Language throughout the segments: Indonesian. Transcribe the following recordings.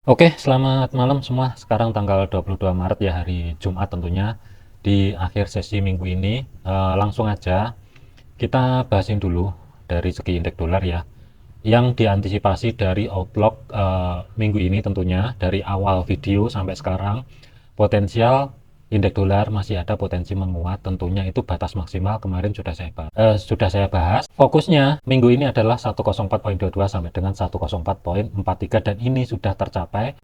Oke, selamat malam semua. Sekarang tanggal 22 Maret ya, hari Jumat tentunya. Di akhir sesi minggu ini, langsung aja kita bahasin dulu dari segi indeks dolar ya. Yang diantisipasi dari outlook minggu ini tentunya, dari awal video sampai sekarang, potensial indeks dolar masih ada potensi menguat. Tentunya itu batas maksimal kemarin sudah saya bahas. Fokusnya minggu ini adalah 104.22 sampai dengan 104.43 dan ini sudah tercapai.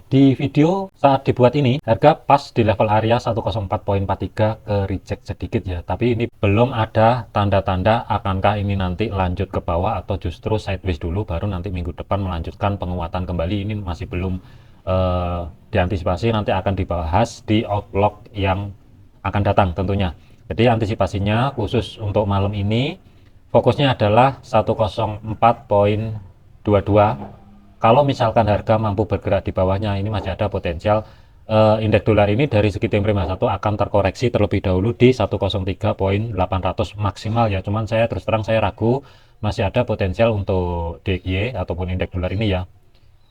Di video saat dibuat ini harga pas di level area 104.43, ke reject sedikit ya, tapi ini belum ada tanda-tanda akankah ini nanti lanjut ke bawah atau justru sideways dulu baru nanti minggu depan melanjutkan penguatan kembali. Ini masih belum diantisipasi, nanti akan dibahas di outlook yang akan datang tentunya. Jadi antisipasinya khusus untuk malam ini fokusnya adalah 104.22. Kalau misalkan harga mampu bergerak di bawahnya, ini masih ada potensial indeks dolar ini dari segi time frame 1 akan terkoreksi terlebih dahulu di 103.800 maksimal ya. Cuman saya terus terang saya ragu masih ada potensial untuk DXY ataupun indeks dolar ini ya.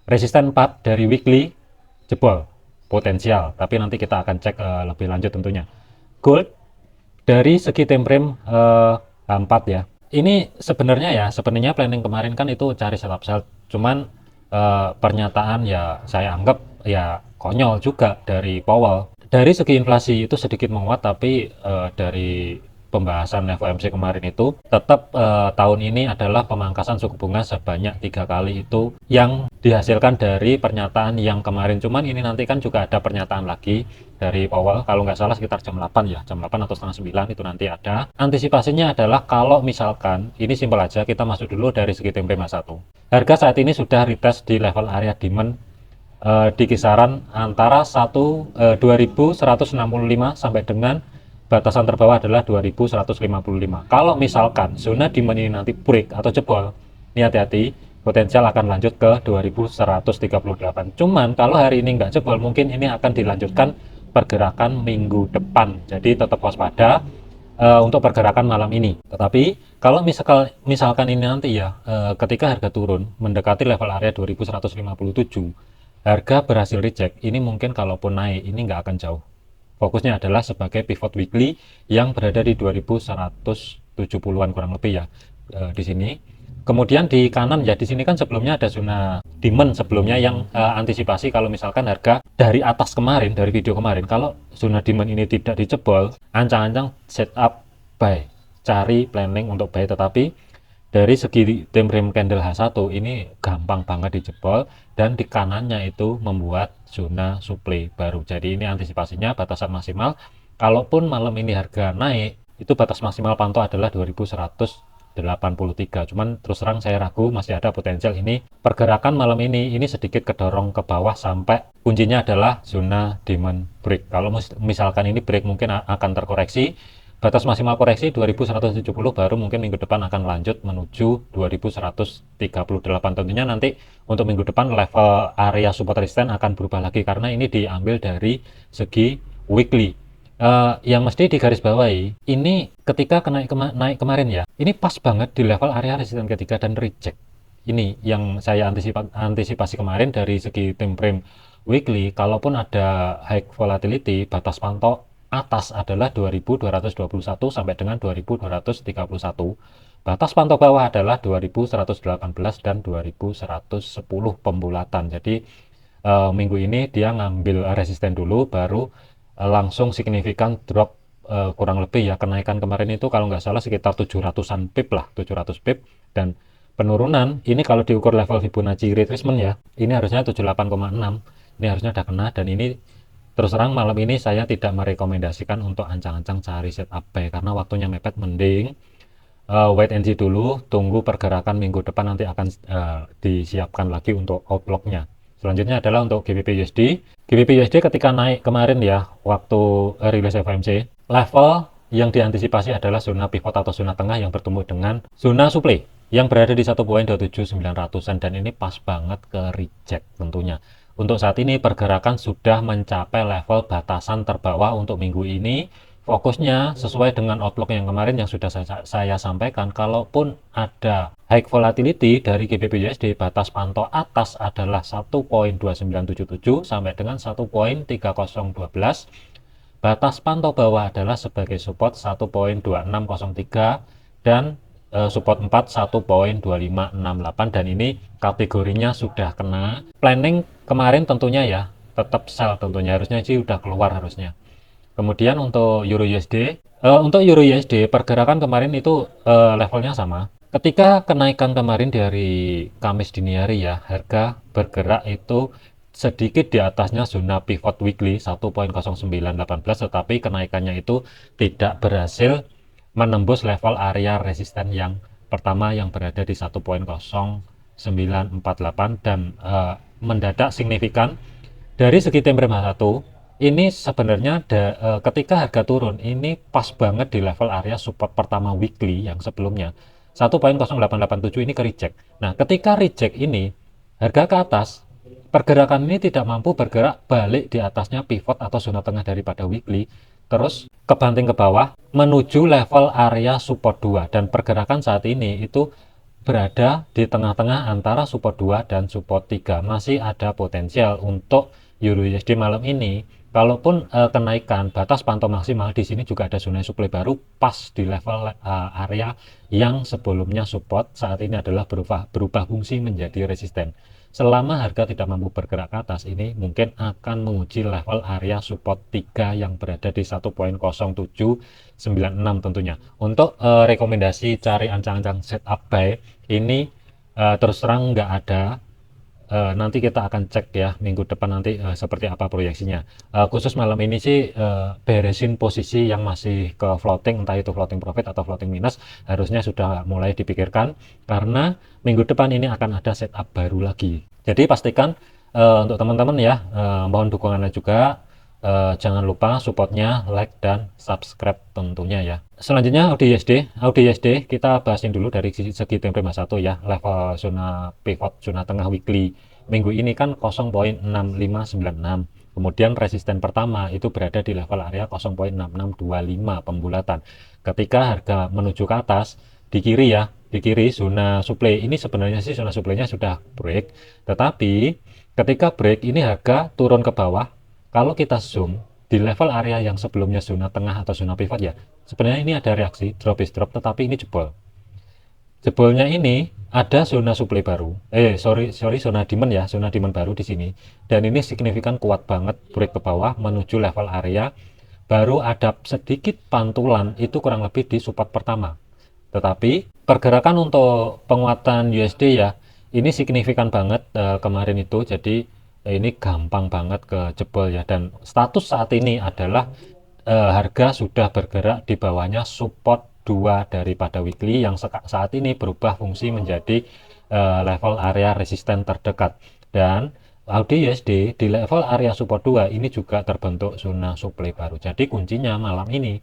Resisten 4 dari weekly jebol potensial, tapi nanti kita akan cek lebih lanjut tentunya. Gold dari segi time frame 4 ya. Ini sebenarnya planning kemarin kan itu cari setup sell, cuman pernyataan ya saya anggap ya konyol juga dari Powell. Dari segi inflasi itu sedikit menguat, tapi dari pembahasan FOMC kemarin itu tetap tahun ini adalah pemangkasan suku bunga sebanyak 3 kali itu yang dihasilkan dari pernyataan yang kemarin. Cuman ini nanti kan juga ada pernyataan lagi dari Powell, kalau nggak salah sekitar jam 8 ya, jam 8 atau setengah 9 itu nanti ada. Antisipasinya adalah kalau misalkan, ini simpel aja, kita masuk dulu dari segi time frame 1. Harga saat ini sudah retest di level area demand di kisaran antara 2165 sampai dengan batasan terbawah adalah 2155. Kalau misalkan zona demand ini nanti break atau jebol, ini hati-hati, potensial akan lanjut ke 2138. Cuman kalau hari ini nggak jebol, mungkin ini akan dilanjutkan pergerakan minggu depan. Jadi tetap waspada untuk pergerakan malam ini. Tetapi kalau misalkan ini nanti ya, ketika harga turun mendekati level area 2157, harga berhasil reject, ini mungkin kalaupun naik ini nggak akan jauh. Fokusnya adalah sebagai pivot weekly yang berada di 2170-an kurang lebih ya, di sini. Kemudian di kanan ya, di sini kan sebelumnya ada zona demand sebelumnya yang antisipasi kalau misalkan harga dari atas kemarin, dari video kemarin, kalau zona demand ini tidak dijebol, ancang-ancang setup buy, cari planning untuk buy. Tetapi dari segi time frame candle H1 ini gampang banget dijebol dan di kanannya itu membuat zona supply baru. Jadi ini antisipasinya batasan maksimal. Kalaupun malam ini harga naik, itu batas maksimal pantau adalah 2183. Cuman terus terang saya ragu masih ada potensial ini pergerakan malam ini sedikit kedorong ke bawah sampai kuncinya adalah zona demand break. Kalau misalkan ini break mungkin akan terkoreksi. Batas maksimal koreksi 2170, baru mungkin minggu depan akan lanjut menuju 2138. Tentunya nanti untuk minggu depan level area support resistance akan berubah lagi karena ini diambil dari segi weekly. Yang mesti digarisbawahi, ini ketika naik kemarin ya, ini pas banget di level area resistance ketiga dan reject. Ini yang saya antisipasi kemarin dari segi time frame weekly. Kalaupun ada high volatility, batas pantau atas adalah 2221 sampai dengan 2231. Batas pantau bawah adalah 2118 dan 2110 pembulatan. Jadi minggu ini dia ngambil resisten dulu baru langsung signifikan drop, kurang lebih ya, kenaikan kemarin itu kalau nggak salah sekitar 700-an pip lah, 700 pip, dan penurunan ini kalau diukur level Fibonacci retracement ya, ini harusnya 78,6, ini harusnya udah kena. Dan ini terus terang malam ini saya tidak merekomendasikan untuk ancang-ancang cari setup buy karena waktunya mepet. Mending wait and see dulu, tunggu pergerakan minggu depan, nanti akan disiapkan lagi untuk outlooknya. Selanjutnya adalah untuk GBP USD. GBP USD ketika naik kemarin ya, waktu rilis FOMC, level yang diantisipasi adalah zona pivot atau zona tengah yang bertemu dengan zona supply yang berada di 1.27900-an, dan ini pas banget ke reject tentunya. Untuk saat ini pergerakan sudah mencapai level batasan terbawah untuk minggu ini. fokusnya sesuai dengan outlook yang kemarin yang sudah saya sampaikan, kalaupun ada high volatility dari GBP USD, batas pantau atas adalah 1.2977 sampai dengan 1.3012, batas pantau bawah adalah sebagai support 1.2603 dan support 4 1.2568, dan ini kategorinya sudah kena. Planning kemarin tentunya ya tetap sell, tentunya harusnya sih udah keluar harusnya. Kemudian untuk Euro USD, pergerakan kemarin itu levelnya sama. Ketika kenaikan kemarin dari Kamis dini hari ya, harga bergerak itu sedikit di atasnya zona pivot weekly 1.0918, tetapi kenaikannya itu tidak berhasil menembus level area resisten yang pertama yang berada di 1.0948, dan mendadak signifikan dari segi time frame H1. Ini sebenarnya ketika harga turun ini pas banget di level area support pertama weekly yang sebelumnya 1.0887, ini ke reject. Nah, ketika reject ini harga ke atas, pergerakan ini tidak mampu bergerak balik di atasnya pivot atau zona tengah daripada weekly, terus kebanting ke bawah menuju level area support 2, dan pergerakan saat ini itu berada di tengah-tengah antara support 2 dan support 3. Masih ada potensial untuk Euro USD malam ini. Kalaupun kenaikan batas pantau maksimal, di sini juga ada zona supply baru pas di level area yang sebelumnya support, saat ini adalah berubah fungsi menjadi resisten. Selama harga tidak mampu bergerak ke atas, ini mungkin akan menguji level area support 3 yang berada di 1.0796 tentunya. Untuk rekomendasi cari ancang-ancang setup buy ini terus terang nggak ada. Nanti kita akan cek ya minggu depan nanti seperti apa proyeksinya. Khusus malam ini sih beresin posisi yang masih ke floating, entah itu floating profit atau floating minus, harusnya sudah mulai dipikirkan karena minggu depan ini akan ada setup baru lagi. Jadi pastikan untuk teman-teman ya, mohon dukungannya juga. Jangan lupa supportnya, like dan subscribe tentunya ya. Selanjutnya AUD USD kita bahasin dulu dari segi time frame 1 ya. Level zona pivot, zona tengah weekly minggu ini kan 0.6596. Kemudian resisten pertama itu berada di level area 0.6625 pembulatan. Ketika harga menuju ke atas, di kiri ya, di kiri zona supply ini sebenarnya sih zona supply-nya sudah break, tetapi ketika break ini harga turun ke bawah. Kalau kita zoom di level area yang sebelumnya zona tengah atau zona pivot ya, sebenarnya ini ada reaksi drop is drop, tetapi ini jebol. Jebolnya ini ada zona supply baru, zona demand ya, zona demand baru di sini, dan ini signifikan kuat banget break ke bawah menuju level area. Baru ada sedikit pantulan itu kurang lebih di support pertama. Tetapi pergerakan untuk penguatan USD ya, ini signifikan banget kemarin itu, jadi ini gampang banget ke jebol ya, dan status saat ini adalah harga sudah bergerak di bawahnya support 2 daripada weekly yang saat ini berubah fungsi menjadi level area resisten terdekat, dan AUD USD di level area support 2 ini juga terbentuk zona supply baru. Jadi kuncinya malam ini,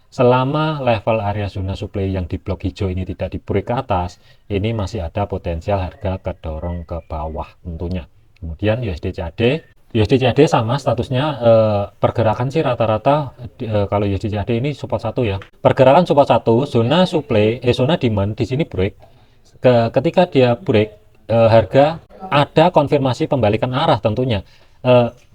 selama level area zona supply yang di blok hijau ini tidak di-break ke atas, ini masih ada potensial harga kedorong ke bawah tentunya. Kemudian USD CAD sama statusnya, pergerakan sih rata-rata kalau USD CAD ini support 1 ya. Pergerakan support 1, zona supply, zona demand di sini break. Ketika dia break, harga ada konfirmasi pembalikan arah tentunya.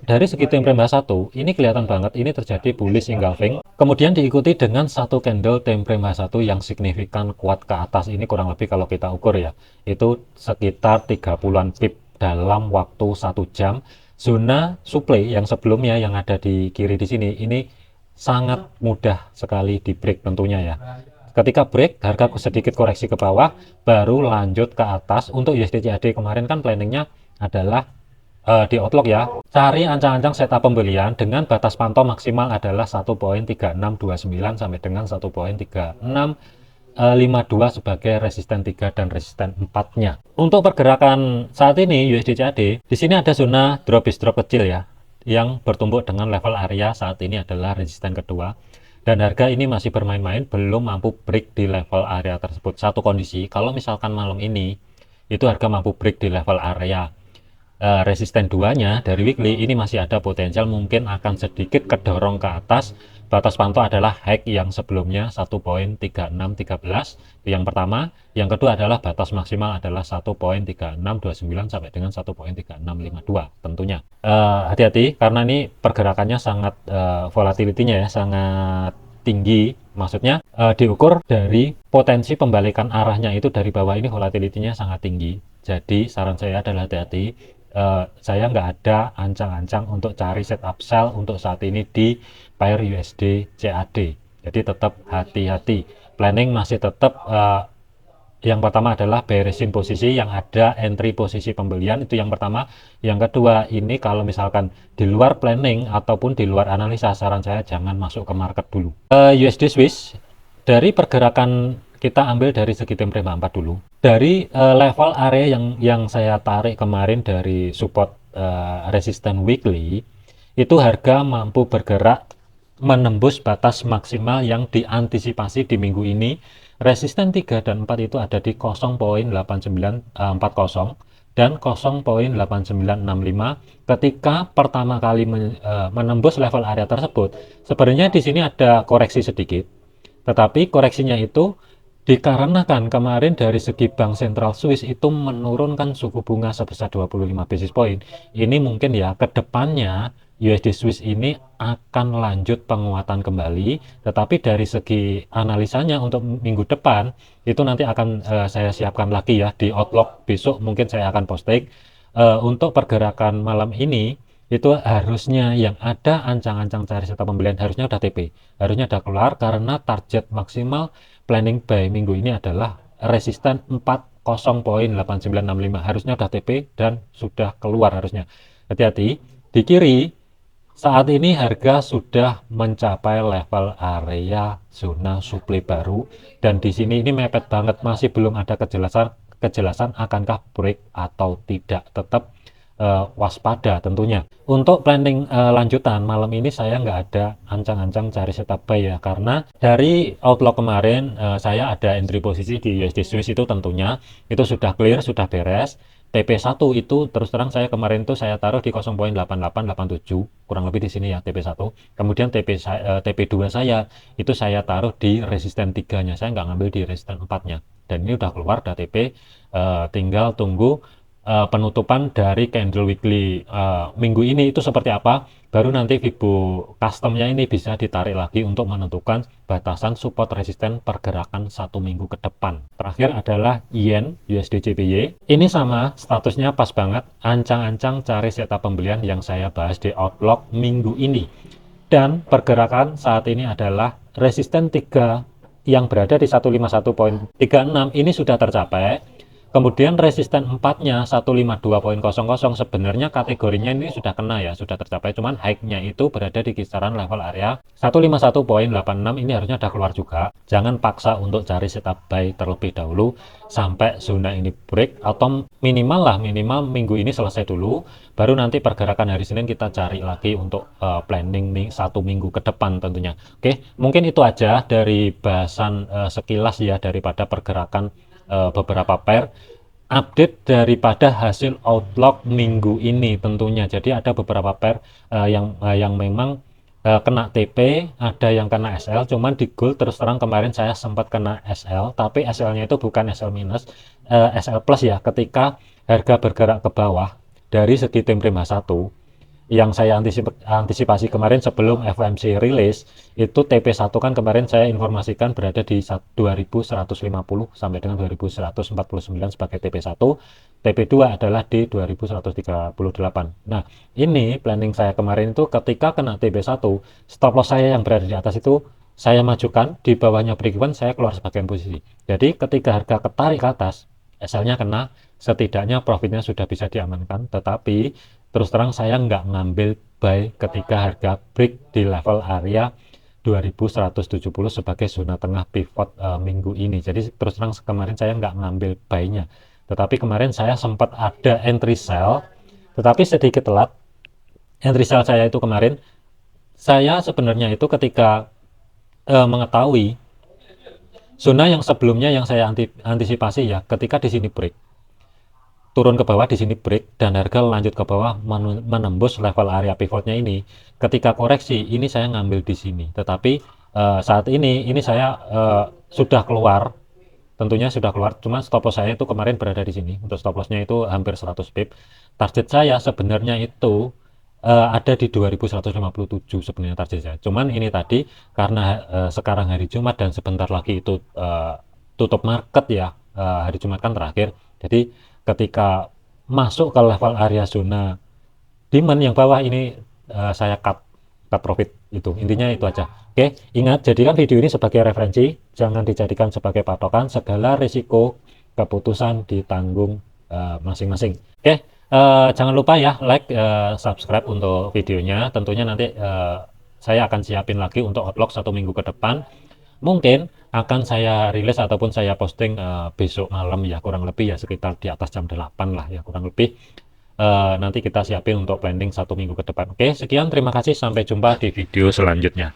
Dari segi time frame H1 ini kelihatan banget ini terjadi bullish engulfing, kemudian diikuti dengan satu candle time frame H1 yang signifikan kuat ke atas. Ini kurang lebih kalau kita ukur ya, itu sekitar 30-an pip dalam waktu 1 jam. Zona supply yang sebelumnya yang ada di kiri di sini ini sangat mudah sekali di break tentunya ya. Ketika break, harga sedikit koreksi ke bawah, baru lanjut ke atas. Untuk USD CAD kemarin kan planningnya adalah di outlook ya, cari ancang-ancang setup pembelian dengan batas pantau maksimal adalah 1.3629 sampai dengan 1.3652 sebagai resisten 3 dan resisten 4-nya. Untuk pergerakan saat ini USD CAD, di sini ada zona drop is drop kecil ya, yang bertumbuk dengan level area saat ini adalah resisten kedua. Dan harga ini masih bermain-main, belum mampu break di level area tersebut. Satu kondisi, kalau misalkan malam ini itu harga mampu break di level area resisten 2-nya dari weekly, ini masih ada potensial mungkin akan sedikit kedorong ke atas batas pantau adalah high yang sebelumnya 1.3613, itu yang pertama. Yang kedua adalah batas maksimal adalah 1.3629 sampai dengan 1.3652 tentunya. Hati-hati karena ini pergerakannya sangat volatility-nya ya sangat tinggi, maksudnya diukur dari potensi pembalikan arahnya itu dari bawah, ini volatility-nya sangat tinggi. Jadi saran saya adalah hati-hati. Saya nggak ada ancang-ancang untuk cari setup sell untuk saat ini di pair USD CAD. Jadi tetap hati-hati. Planning masih tetap yang pertama adalah beresin posisi yang ada entry posisi pembelian, itu yang pertama. Yang kedua, ini kalau misalkan di luar planning ataupun di luar analisa, saran saya jangan masuk ke market dulu. USD Swiss, dari pergerakan kita ambil dari segi time frame 4 dulu. Dari level area yang saya tarik kemarin dari support resistance weekly, itu harga mampu bergerak menembus batas maksimal yang diantisipasi di minggu ini. Resisten 3 dan 4 itu ada di 0.8940 dan 0.8965. Ketika pertama kali menembus level area tersebut, sebenarnya di sini ada koreksi sedikit, tetapi koreksinya itu dikarenakan kemarin dari segi Bank Sentral Swiss itu menurunkan suku bunga sebesar 25 basis point. Ini mungkin ya ke depannya USD Swiss ini akan lanjut penguatan kembali, tetapi dari segi analisanya untuk minggu depan itu nanti akan saya siapkan lagi ya di Outlook, besok mungkin saya akan posting. Untuk pergerakan malam ini itu harusnya yang ada ancang-ancang cari serta pembelian harusnya udah TP, harusnya udah keluar, karena target maksimal planning buy minggu ini adalah resisten 40.8965, harusnya udah TP dan sudah keluar harusnya. Hati-hati di kiri, saat ini harga sudah mencapai level area zona supply baru, dan di sini ini mepet banget, masih belum ada kejelasan akankah break atau tidak. Tetap waspada tentunya. Untuk planning lanjutan malam ini saya nggak ada ancang-ancang cari setup buy ya, karena dari outlook kemarin saya ada entry posisi di USD Swiss itu tentunya itu sudah clear, sudah beres. TP1 itu terus terang saya kemarin itu saya taruh di 0.8887, kurang lebih di sini ya TP1. Kemudian TP2 saya itu saya taruh di resisten 3-nya, saya nggak ngambil di resisten 4-nya. Dan ini udah keluar, udah TP, tinggal tunggu penutupan dari candle weekly minggu ini itu seperti apa, baru nanti Fibo customnya ini bisa ditarik lagi untuk menentukan batasan support resisten pergerakan satu minggu ke depan. Terakhir adalah Yen USD JPY, ini sama statusnya pas banget, ancang-ancang cari setup pembelian yang saya bahas di outlook minggu ini. Dan pergerakan saat ini adalah resisten 3 yang berada di 151.36 ini sudah tercapai. Kemudian resisten 4-nya 152.00 sebenarnya kategorinya ini sudah kena ya, sudah tercapai, cuman high-nya itu berada di kisaran level area 151.86, ini harusnya udah keluar juga. Jangan paksa untuk cari setup buy terlebih dahulu sampai zona ini break, atau minimal minggu ini selesai dulu, baru nanti pergerakan hari Senin kita cari lagi untuk planning satu minggu ke depan tentunya. Oke, mungkin itu aja dari bahasan sekilas ya daripada pergerakan beberapa pair, update daripada hasil outlook minggu ini tentunya. Jadi ada beberapa pair yang memang kena TP, ada yang kena SL, cuman di gold terus terang kemarin saya sempat kena SL, tapi SL-nya itu bukan SL minus, SL plus ya, ketika harga bergerak ke bawah dari segi time frame H1 yang saya antisipasi kemarin sebelum FOMC rilis, itu TP1 kan kemarin saya informasikan berada di 2150 sampai dengan 2149 sebagai TP1, TP2 adalah di 2138. Nah, ini planning saya kemarin itu ketika kena TP1, stop loss saya yang berada di atas itu saya majukan, di bawahnya break even saya keluar sebagian posisi. Jadi ketika harga ketarik ke atas, SL-nya kena, setidaknya profitnya sudah bisa diamankan. Tetapi terus terang saya nggak ngambil buy ketika harga break di level area 2170 sebagai zona tengah pivot minggu ini. Jadi terus terang kemarin saya nggak ngambil buy-nya, tetapi kemarin saya sempat ada entry sell, tetapi sedikit telat. Entry sell saya itu kemarin, saya sebenarnya itu ketika mengetahui zona yang sebelumnya yang saya antisipasi ya, ketika di sini break turun ke bawah di sini break dan harga lanjut ke bawah menembus level area pivotnya ini. Ketika koreksi ini saya ngambil di sini, tetapi saat ini saya sudah keluar, tentunya sudah keluar, cuman stop loss saya itu kemarin berada di sini. Untuk stop lossnya itu hampir 100 pip. Target saya sebenarnya itu ada di 2157 sebenarnya target saya. Cuman ini tadi karena sekarang hari Jumat dan sebentar lagi itu tutup market ya, hari Jumat kan terakhir. Jadi ketika masuk ke level area zona demand yang bawah ini saya cut profit itu. Intinya itu aja. Oke, ingat jadikan video ini sebagai referensi, jangan dijadikan sebagai patokan, segala risiko keputusan ditanggung masing-masing. Oke, jangan lupa ya like, subscribe untuk videonya. Tentunya nanti saya akan siapin lagi untuk outlook 1 minggu ke depan. Mungkin akan saya rilis ataupun saya posting besok malam ya, kurang lebih ya sekitar di atas jam 8 lah ya kurang lebih. Nanti kita siapin untuk planning 1 minggu ke depan. Oke, sekian, terima kasih, sampai jumpa di video selanjutnya.